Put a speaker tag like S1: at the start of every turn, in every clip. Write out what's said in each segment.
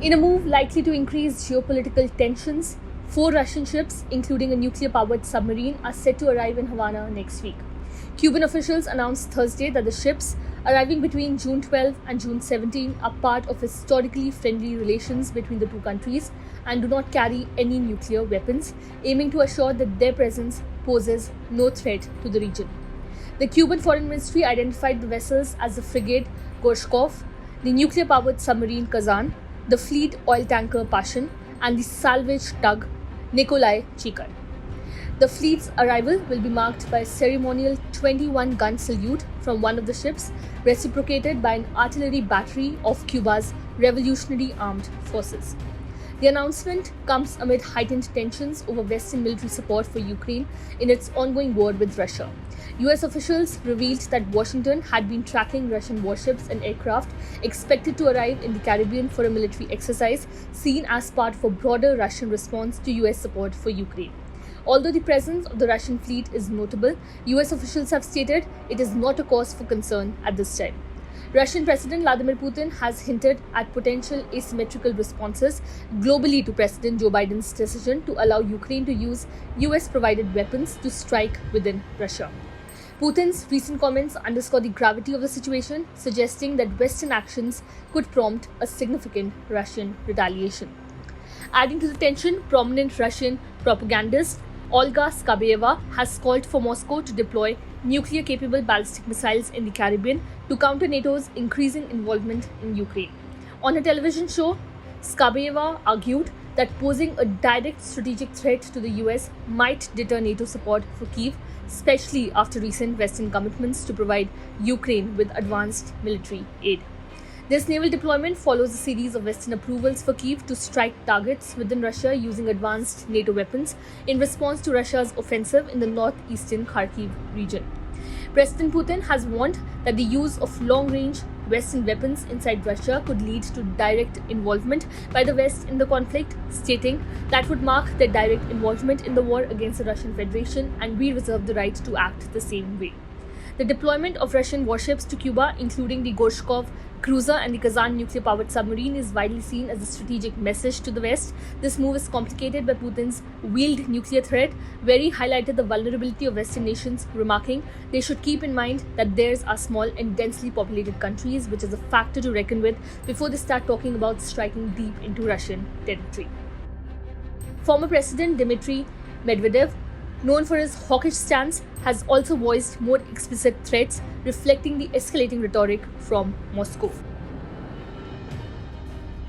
S1: In a move likely to increase geopolitical tensions, 4 Russian ships, including a nuclear-powered submarine, are set to arrive in Havana next week. Cuban officials announced Thursday that the ships, arriving between June 12 and June 17, are part of historically friendly relations between the two countries and do not carry any nuclear weapons, aiming to assure that their presence poses no threat to the region. The Cuban Foreign Ministry identified the vessels as the frigate Gorshkov, the nuclear-powered submarine Kazan, the fleet oil tanker Pashin, and the salvage tug Nikolai Chikar. The fleet's arrival will be marked by a ceremonial 21-gun salute from one of the ships, reciprocated by an artillery battery of Cuba's Revolutionary Armed Forces. The announcement comes amid heightened tensions over Western military support for Ukraine in its ongoing war with Russia. US officials revealed that Washington had been tracking Russian warships and aircraft expected to arrive in the Caribbean for a military exercise seen as part of a broader Russian response to US support for Ukraine. Although the presence of the Russian fleet is notable, US officials have stated it is not a cause for concern at this time. Russian President Vladimir Putin has hinted at potential asymmetrical responses globally to President Joe Biden's decision to allow Ukraine to use US-provided weapons to strike within Russia. Putin's recent comments underscore the gravity of the situation, suggesting that Western actions could prompt a significant Russian retaliation. Adding to the tension, prominent Russian propagandist Olga Skabeyeva has called for Moscow to deploy nuclear-capable ballistic missiles in the Caribbean to counter NATO's increasing involvement in Ukraine. On her television show, Skabeyeva argued that posing a direct strategic threat to the US might deter NATO support for Kyiv, especially after recent Western commitments to provide Ukraine with advanced military aid. This naval deployment follows a series of Western approvals for Kyiv to strike targets within Russia using advanced NATO weapons in response to Russia's offensive in the northeastern Kharkiv region. President Putin has warned that the use of long-range Western weapons inside Russia could lead to direct involvement by the West in the conflict, stating that would mark their direct involvement in the war against the Russian Federation, and we reserve the right to act the same way. The deployment of Russian warships to Cuba, including the Gorshkov cruiser and the Kazan nuclear-powered submarine, is widely seen as a strategic message to the West. This move is complicated by Putin's veiled nuclear threat, where he highlighted the vulnerability of Western nations, remarking they should keep in mind that theirs are small and densely populated countries, which is a factor to reckon with before they start talking about striking deep into Russian territory. Former President Dmitry Medvedev, known for his hawkish stance, has also voiced more explicit threats, reflecting the escalating rhetoric from Moscow.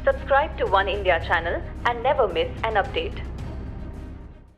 S2: Subscribe to One India channel and never miss an update.